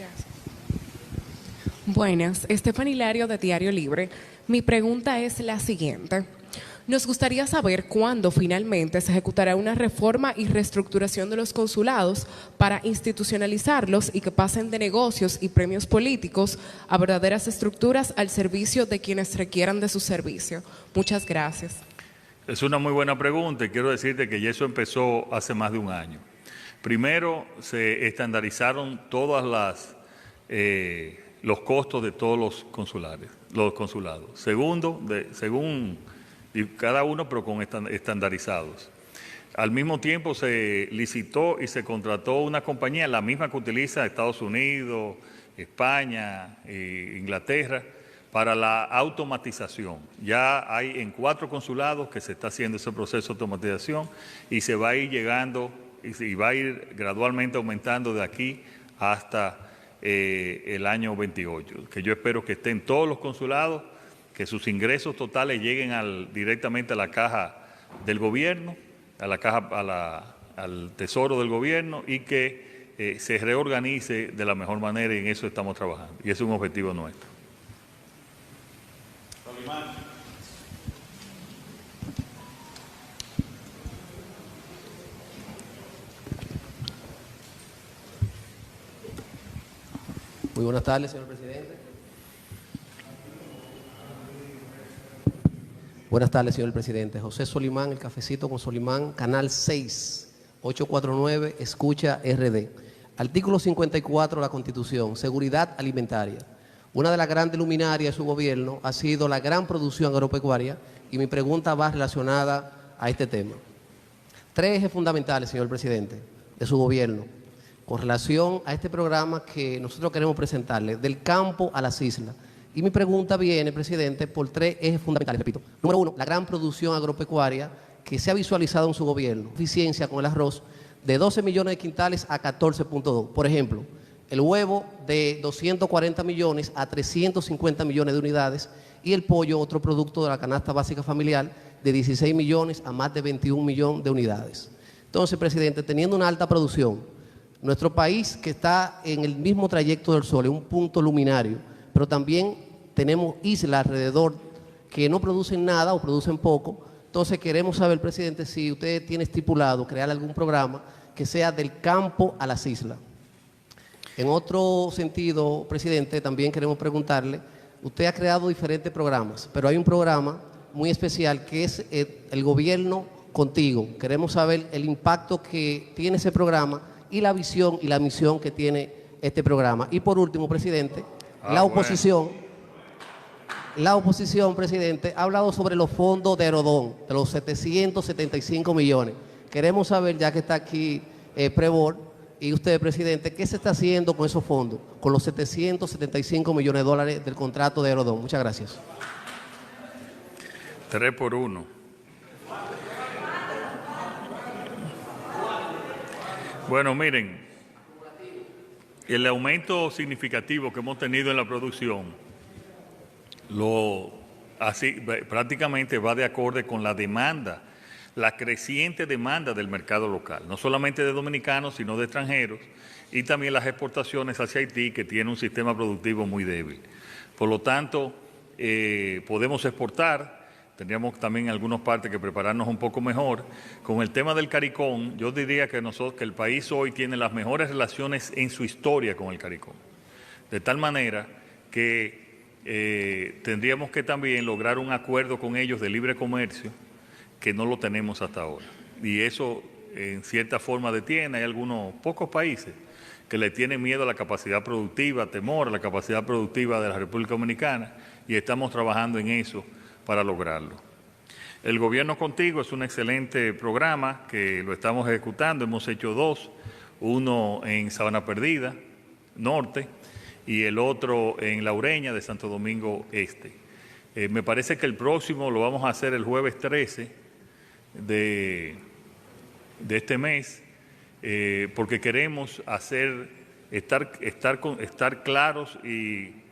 Gracias. Buenas, Estefan Hilario de Diario Libre. Mi pregunta es la siguiente. Nos gustaría saber cuándo finalmente se ejecutará una reforma y reestructuración de los consulados para institucionalizarlos y que pasen de negocios y premios políticos a verdaderas estructuras al servicio de quienes requieran de su servicio. Muchas gracias. Es una muy buena pregunta y quiero decirte que ya eso empezó hace más de un año. Primero, se estandarizaron los costos de todos los consulados. Segundo, según cada uno, pero con estandarizados. Al mismo tiempo se licitó y se contrató una compañía, la misma que utiliza Estados Unidos, España, Inglaterra, para la automatización. Ya hay en 4 consulados que se está haciendo ese proceso de automatización y se va a ir llegando y va a ir gradualmente aumentando de aquí hasta el año 28, que yo espero que estén todos los consulados, que sus ingresos totales lleguen directamente a la caja del gobierno, al tesoro del gobierno y que se reorganice de la mejor manera, y en eso estamos trabajando. Y ese es un objetivo nuestro. Muy buenas tardes, señor presidente. Buenas tardes, señor presidente. José Solimán, El Cafecito con Solimán, Canal 6, 849, Escucha RD. Artículo 54 de la Constitución, seguridad alimentaria. Una de las grandes luminarias de su gobierno ha sido la gran producción agropecuaria y mi pregunta va relacionada a este tema. 3 ejes fundamentales, señor presidente, de su gobierno con relación a este programa que nosotros queremos presentarle, del campo a las islas. Y mi pregunta viene, presidente, por 3 ejes fundamentales, repito. Número 1, la gran producción agropecuaria que se ha visualizado en su gobierno, eficiencia con el arroz de 12 millones de quintales a 14.2. Por ejemplo, el huevo de 240 millones a 350 millones de unidades y el pollo, otro producto de la canasta básica familiar, de 16 millones a más de 21 millones de unidades. Entonces, presidente, teniendo una alta producción, nuestro país que está en el mismo trayecto del sol, en un punto luminario, pero también tenemos islas alrededor que no producen nada o producen poco. Entonces queremos saber, presidente, si usted tiene estipulado crear algún programa que sea del campo a las islas. En otro sentido, presidente, también queremos preguntarle, usted ha creado diferentes programas, pero hay un programa muy especial que es el gobierno contigo. Queremos saber el impacto que tiene ese programa y la visión y la misión que tiene este programa. Y por último, presidente, la oposición, presidente, ha hablado sobre los fondos de Herodón, de los 775 millones. Queremos saber, ya que está aquí Prebor y usted, presidente, ¿qué se está haciendo con esos fondos, con los 775 millones de dólares del contrato de Herodón? Muchas gracias. 3 por 1. Bueno, miren, el aumento significativo que hemos tenido en la producción prácticamente va de acorde con la demanda, la creciente demanda del mercado local, no solamente de dominicanos, sino de extranjeros, y también las exportaciones hacia Haití, que tiene un sistema productivo muy débil. Por lo tanto, podemos exportar. Tendríamos también en algunas partes que prepararnos un poco mejor. Con el tema del CARICOM, yo diría que el país hoy tiene las mejores relaciones en su historia con el CARICOM. De tal manera que tendríamos que también lograr un acuerdo con ellos de libre comercio, que no lo tenemos hasta ahora. Y eso en cierta forma detiene. Hay algunos pocos países que le tienen miedo a la capacidad productiva, temor a la capacidad productiva de la República Dominicana, y estamos trabajando en eso para lograrlo. El Gobierno Contigo es un excelente programa que lo estamos ejecutando. Hemos hecho 2, uno en Sabana Perdida Norte y el otro en La Ureña de Santo Domingo Este. Me parece que el próximo lo vamos a hacer el jueves 13 de este mes, porque queremos estar claros y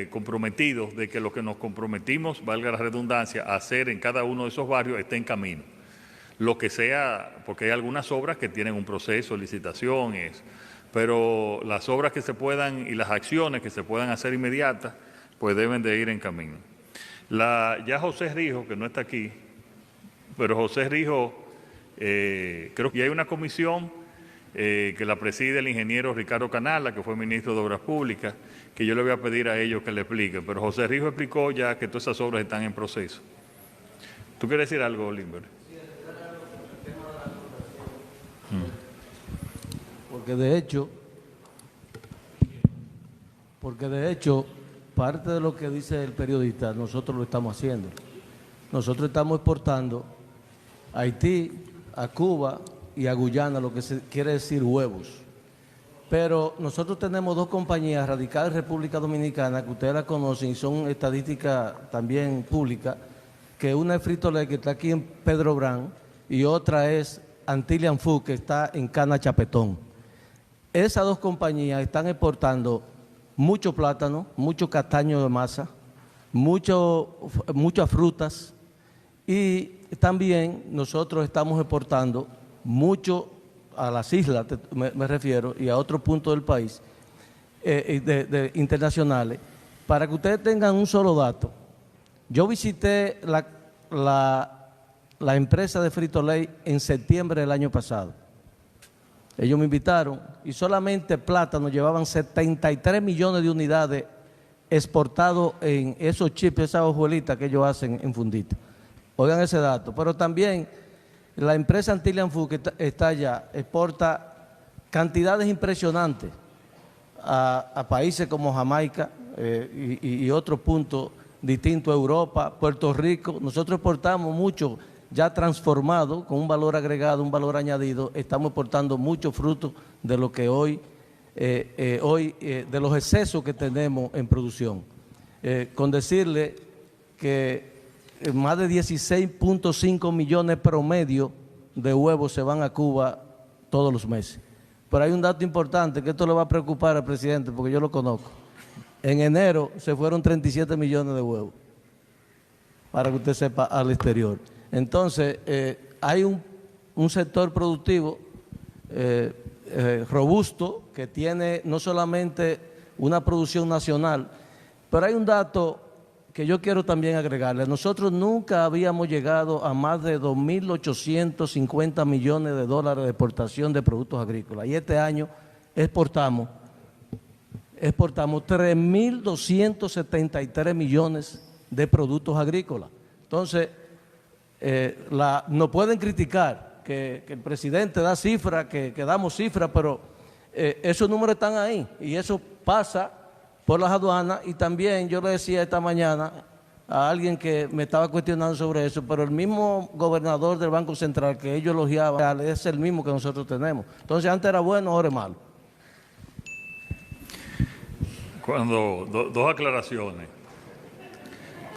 comprometidos de que lo que nos comprometimos, valga la redundancia, a hacer en cada uno de esos barrios esté en camino. Lo que sea, porque hay algunas obras que tienen un proceso de licitación y eso. pero las obras que se puedan y las acciones que se puedan hacer inmediatas, pues deben de ir en camino. Ya José Rijo, que no está aquí, pero José Rijo, creo que hay una comisión que la preside el ingeniero Ricardo Canala, que fue ministro de Obras Públicas, que yo le voy a pedir a ellos que le expliquen, pero José Rijo explicó ya que todas esas obras están en proceso. ¿Tú quieres decir algo, Limber? Porque de hecho, parte de lo que dice el periodista, nosotros lo estamos haciendo. Nosotros estamos exportando a Haití, a Cuba y a Guyana, lo que se quiere decir huevos. Pero nosotros tenemos dos compañías radicadas en República Dominicana, que ustedes la conocen y son estadísticas también públicas, que una es Frito-Lay, que está aquí en Pedro Brán, y otra es Antillian Food, que está en Cana Chapetón. Esas dos compañías están exportando mucho plátano, mucho castaño de masa, muchas frutas, y también nosotros estamos exportando mucho a las islas, me refiero, y a otros puntos del país, internacionales. Para que ustedes tengan un solo dato, yo visité la empresa de Frito-Lay en septiembre del año pasado. Ellos me invitaron y solamente plátano llevaban 73 millones de unidades exportados en esos chips, esas hojuelitas que ellos hacen en fundita. Oigan ese dato. Pero también la empresa Antillian Food, que está allá, exporta cantidades impresionantes a países como Jamaica y otros puntos distintos, Europa, Puerto Rico. Nosotros exportamos mucho ya transformado, con un valor agregado, un valor añadido. Estamos exportando mucho fruto de lo que hoy de los excesos que tenemos en producción. Con decirle que más de 16.5 millones promedio de huevos se van a Cuba todos los meses. Pero hay un dato importante que esto le va a preocupar al presidente, porque yo lo conozco. En enero se fueron 37 millones de huevos, para que usted sepa, al exterior. Entonces, hay un sector productivo robusto que tiene no solamente una producción nacional, pero hay un dato que yo quiero también agregarle. Nosotros nunca habíamos llegado a más de 2.850 millones de dólares de exportación de productos agrícolas. Y este año exportamos 3.273 millones de productos agrícolas. Entonces, no pueden criticar que el presidente da cifras, que damos cifras, pero esos números están ahí y eso pasa por las aduanas. Y también yo le decía esta mañana a alguien que me estaba cuestionando sobre eso, pero el mismo gobernador del Banco Central que ellos elogiaban es el mismo que nosotros tenemos. Entonces antes era bueno, ahora es malo. Dos aclaraciones.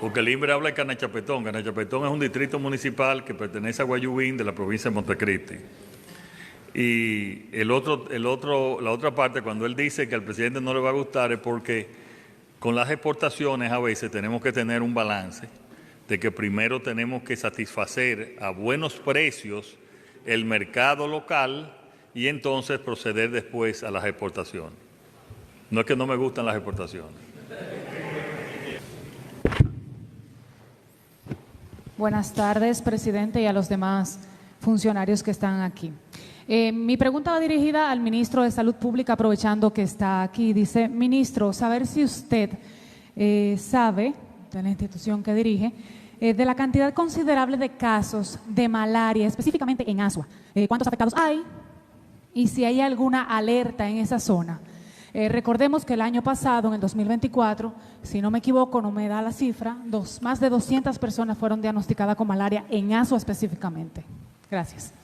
Porque el INBRE habla de Canachapetón. Canachapetón es un distrito municipal que pertenece a Guayubín, de la provincia de Montecristi. Y la otra parte, cuando él dice que al presidente no le va a gustar, es porque con las exportaciones a veces tenemos que tener un balance de que primero tenemos que satisfacer a buenos precios el mercado local y entonces proceder después a las exportaciones. No es que no me gustan las exportaciones. Buenas tardes, presidente, y a los demás funcionarios que están aquí. Mi pregunta va dirigida al ministro de Salud Pública, aprovechando que está aquí. Dice, ministro, saber si usted sabe, de la institución que dirige, de la cantidad considerable de casos de malaria, específicamente en Asua. ¿Cuántos afectados hay? Y si hay alguna alerta en esa zona. Recordemos que el año pasado, en el 2024, si no me equivoco, no me da la cifra, más de 200 personas fueron diagnosticadas con malaria en Asua específicamente. Gracias.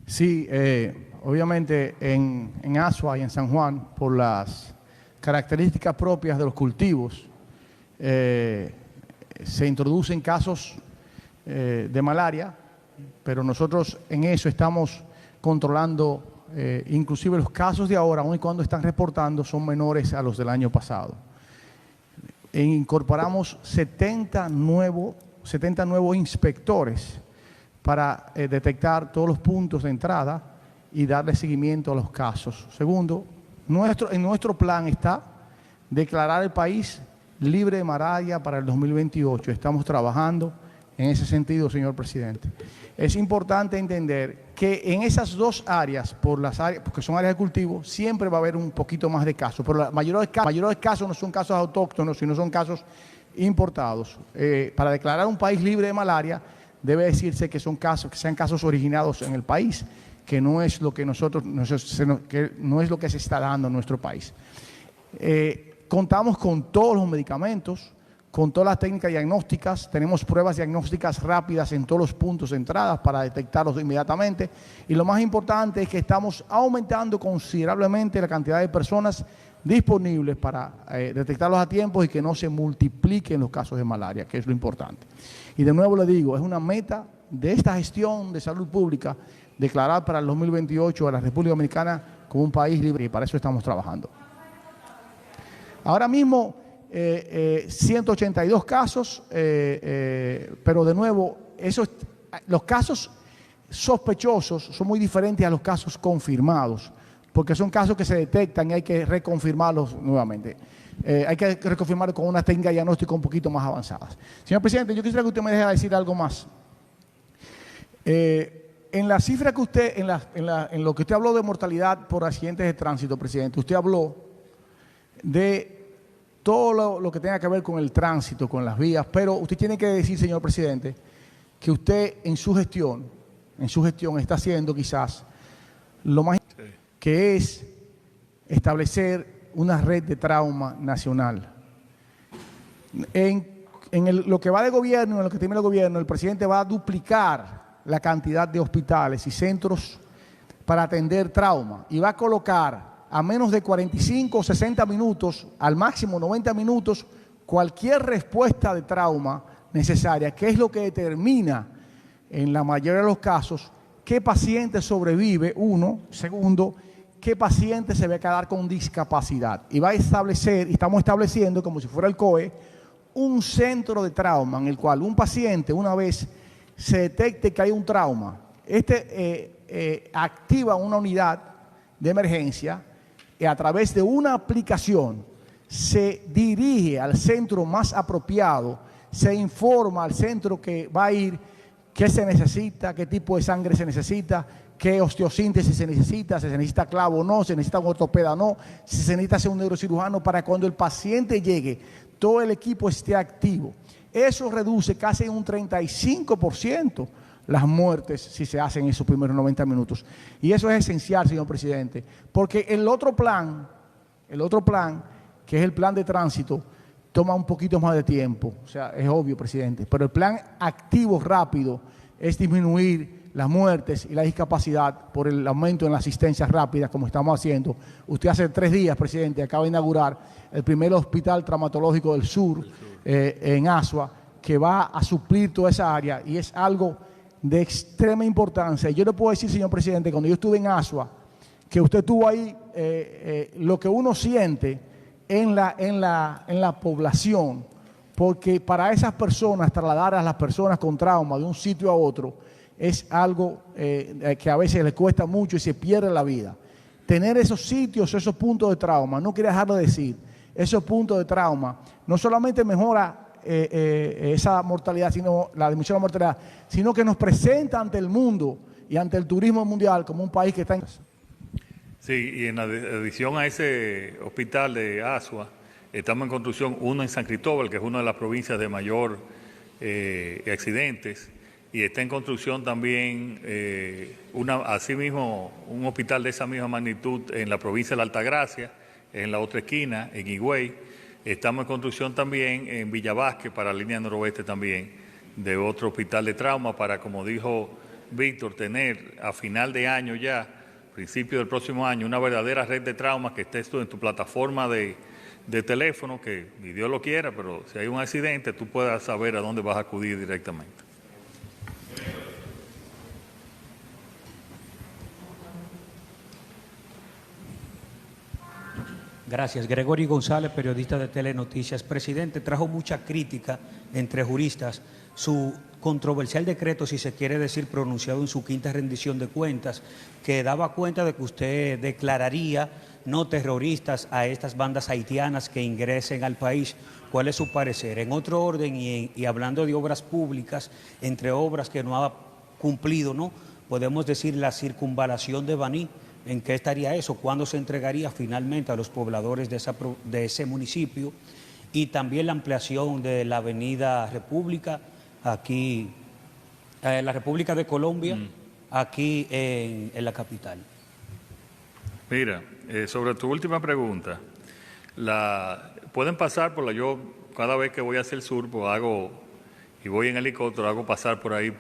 Sí, obviamente en Asua y en San Juan, por las características propias de los cultivos, se introducen casos de malaria, pero nosotros en eso estamos controlando, inclusive los casos de ahora, aun y cuando están reportando, son menores a los del año pasado. Incorporamos 70 nuevos 70 nuevos inspectores para detectar todos los puntos de entrada y darle seguimiento a los casos. Segundo, en nuestro plan está declarar el país libre de malaria para el 2028. Estamos trabajando en ese sentido, señor presidente. Es importante entender que en esas dos áreas, porque son áreas de cultivo, siempre va a haber un poquito más de casos, pero la mayoría de casos no son casos autóctonos, sino son casos importados. Para declarar un país libre de malaria, debe decirse que sean casos originados en el país, que no es lo que no es lo que se está dando en nuestro país. Contamos con todos los medicamentos, con todas las técnicas diagnósticas, tenemos pruebas diagnósticas rápidas en todos los puntos de entrada para detectarlos inmediatamente, y lo más importante es que estamos aumentando considerablemente la cantidad de personas disponibles para detectarlos a tiempo y que no se multipliquen los casos de malaria, que es lo importante. Y de nuevo le digo, es una meta de esta gestión de salud pública declarar para el 2028 a la República Dominicana como un país libre, y para eso estamos trabajando. Ahora mismo 182 casos, pero de nuevo, los casos sospechosos son muy diferentes a los casos confirmados, porque son casos que se detectan y hay que reconfirmarlos nuevamente. Hay que reconfirmarlos con una técnica de diagnóstico un poquito más avanzadas. Señor presidente, yo quisiera que usted me deje decir algo más. En la cifra que usted, en lo que usted habló de mortalidad por accidentes de tránsito, presidente, usted habló de todo lo que tenga que ver con el tránsito, con las vías, pero usted tiene que decir, señor presidente, que usted en su gestión está haciendo quizás lo más que es establecer una red de trauma nacional. Lo que va de gobierno, en lo que termina el gobierno, el presidente va a duplicar la cantidad de hospitales y centros para atender trauma y va a colocar a menos de 45 o 60 minutos, al máximo 90 minutos, cualquier respuesta de trauma necesaria, que es lo que determina, en la mayoría de los casos, qué paciente sobrevive, uno. Segundo, qué paciente se va a quedar con discapacidad. Y estamos estableciendo, como si fuera el COE, un centro de trauma en el cual un paciente, una vez se detecte que hay un trauma, activa una unidad de emergencia y a través de una aplicación se dirige al centro más apropiado, se informa al centro que va a ir qué se necesita, qué tipo de sangre se necesita, qué osteosíntesis se necesita clavo o no, se necesita un ortopeda o no, si se necesita hacer un neurocirujano, para cuando el paciente llegue, todo el equipo esté activo. Eso reduce casi en un 35% las muertes si se hacen esos primeros 90 minutos. Y eso es esencial, señor presidente, porque el otro plan, que es el plan de tránsito, toma un poquito más de tiempo. O sea, es obvio, presidente, pero el plan activo rápido es disminuir las muertes y la discapacidad por el aumento en la asistencia rápida, como estamos haciendo. Usted hace 3 días, presidente, acaba de inaugurar el primer hospital traumatológico del sur, en Asua, que va a suplir toda esa área, y es algo de extrema importancia. Yo le puedo decir, señor presidente, cuando yo estuve en Asua, que usted tuvo ahí lo que uno siente en la población, porque para esas personas, trasladar a las personas con trauma de un sitio a otro es algo que a veces les cuesta mucho y se pierde la vida. Tener esos sitios, esos puntos de trauma, no quiero dejarlo de decir, esos puntos de trauma no solamente mejora esa mortalidad, sino la disminución de la mortalidad, sino que nos presenta ante el mundo y ante el turismo mundial como un país que está en... Sí, y en adición a ese hospital de Asua, estamos en construcción uno en San Cristóbal, que es una de las provincias de mayor accidentes, y está en construcción también asimismo un hospital de esa misma magnitud en la provincia de la Altagracia, en la otra esquina, en Higüey. Estamos en construcción también en Villavasque, para la línea noroeste también, de otro hospital de trauma para, como dijo Víctor, tener a final de año ya, principio del próximo año, una verdadera red de trauma que estés tú en tu plataforma de teléfono, que ni Dios lo quiera, pero si hay un accidente tú puedas saber a dónde vas a acudir directamente. Gracias. Gregory González, periodista de Telenoticias. Presidente, trajo mucha crítica entre juristas su controversial decreto, si se quiere decir, pronunciado en su quinta rendición de cuentas, que daba cuenta de que usted declararía no terroristas a estas bandas haitianas que ingresen al país. ¿Cuál es su parecer? En otro orden, y hablando de obras públicas, entre obras que no ha cumplido, ¿no?, podemos decir la circunvalación de Baní. ¿En qué estaría eso? ¿Cuándo se entregaría finalmente a los pobladores de ese municipio? Y también la ampliación de la Avenida República, aquí, la República de Colombia, aquí en la capital. Mira, sobre tu última pregunta, pueden pasar por yo cada vez que voy hacia el sur, pues y voy en helicóptero, hago pasar por ahí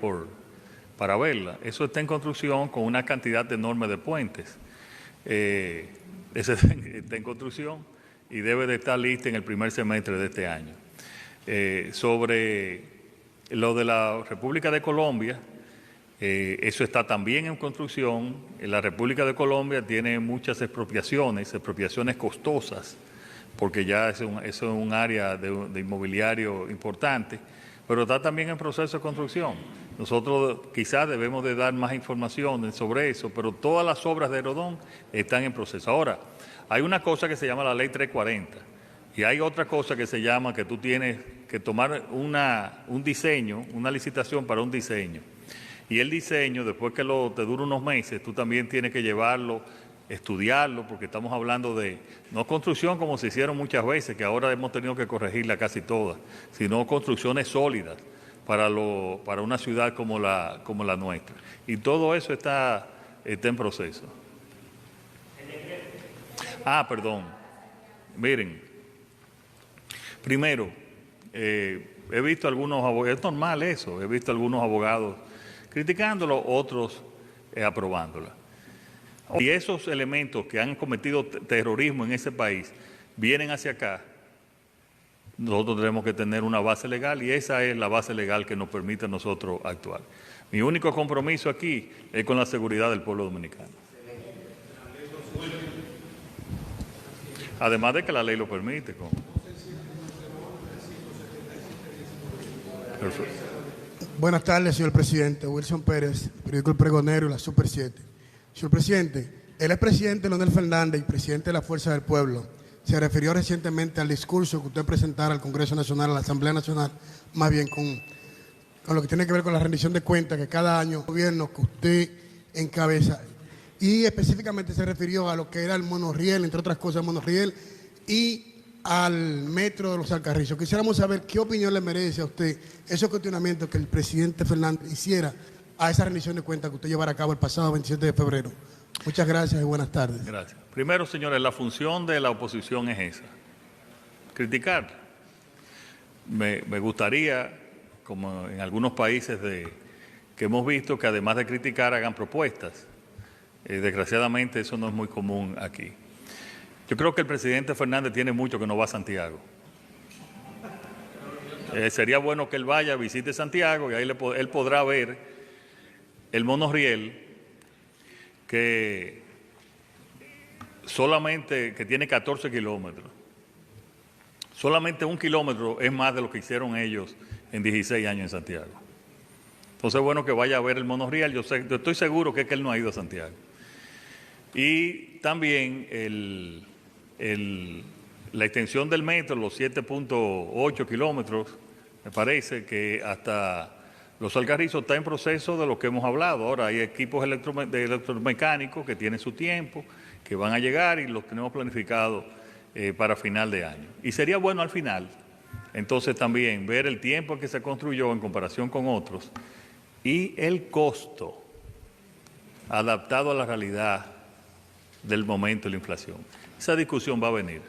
para verla. Eso está en construcción con una cantidad enorme de puentes. Ese está en construcción y debe de estar lista en el primer semestre de este año. Sobre lo de la República de Colombia, eso está también en construcción. La República de Colombia tiene muchas expropiaciones costosas, porque ya eso es un área de inmobiliario importante, pero está también en proceso de construcción. Nosotros quizás debemos de dar más información sobre eso, pero todas las obras de Rodón están en proceso. Ahora, hay una cosa que se llama la Ley 340 y hay otra cosa que se llama que tú tienes que tomar un diseño, una licitación para un diseño. Y el diseño, después que te dura unos meses, tú también tienes que llevarlo, estudiarlo, porque estamos hablando de no construcción como se hicieron muchas veces, que ahora hemos tenido que corregirla casi todas, sino construcciones sólidas para una ciudad como la nuestra. Y todo eso está en proceso. Perdón. Miren, primero, he visto algunos abogados, es normal eso, he visto algunos abogados criticándolo, otros aprobándola. Y esos elementos que han cometido terrorismo en ese país vienen hacia acá, nosotros tenemos que tener una base legal y esa es la base legal que nos permite a nosotros actuar. Mi único compromiso aquí es con la seguridad del pueblo dominicano. Además de que la ley lo permite. Perfecto. Buenas tardes, señor presidente. Wilson Pérez, periódico El Pregonero y la Super 7. Señor presidente, el expresidente Leonel Fernández y presidente de la Fuerza del Pueblo se refirió recientemente al discurso que usted presentara al Congreso Nacional, a la Asamblea Nacional, más bien con lo que tiene que ver con la rendición de cuentas que cada año el gobierno que usted encabeza. Y específicamente se refirió a lo que era el monorriel, entre otras cosas, el monorriel y al metro de los Alcarrizos. Quisiéramos saber qué opinión le merece a usted esos cuestionamientos que el presidente Fernández hiciera a esa rendición de cuentas que usted llevará a cabo el pasado 27 de febrero. Muchas gracias y buenas tardes. Gracias. Primero, señores, la función de la oposición es esa, criticar. Me gustaría, como en algunos países que hemos visto, que además de criticar hagan propuestas. Desgraciadamente eso no es muy común aquí. Yo creo que el presidente Fernández tiene mucho que no va a Santiago. Sería bueno que él vaya, visite Santiago y ahí él podrá ver el monorriel que tiene 14 kilómetros. Solamente 1 kilómetro es más de lo que hicieron ellos en 16 años en Santiago. Entonces es bueno que vaya a ver el monorriel. Yo estoy seguro que él no ha ido a Santiago. Y también la extensión del metro, los 7.8 kilómetros, me parece que hasta los Alcarrizos está en proceso de lo que hemos hablado. Ahora hay equipos electromecánicos que tienen su tiempo, que van a llegar y los tenemos planificados para final de año. Y sería bueno al final, entonces también ver el tiempo en que se construyó en comparación con otros y el costo adaptado a la realidad del momento de la inflación. Esa discusión va a venir.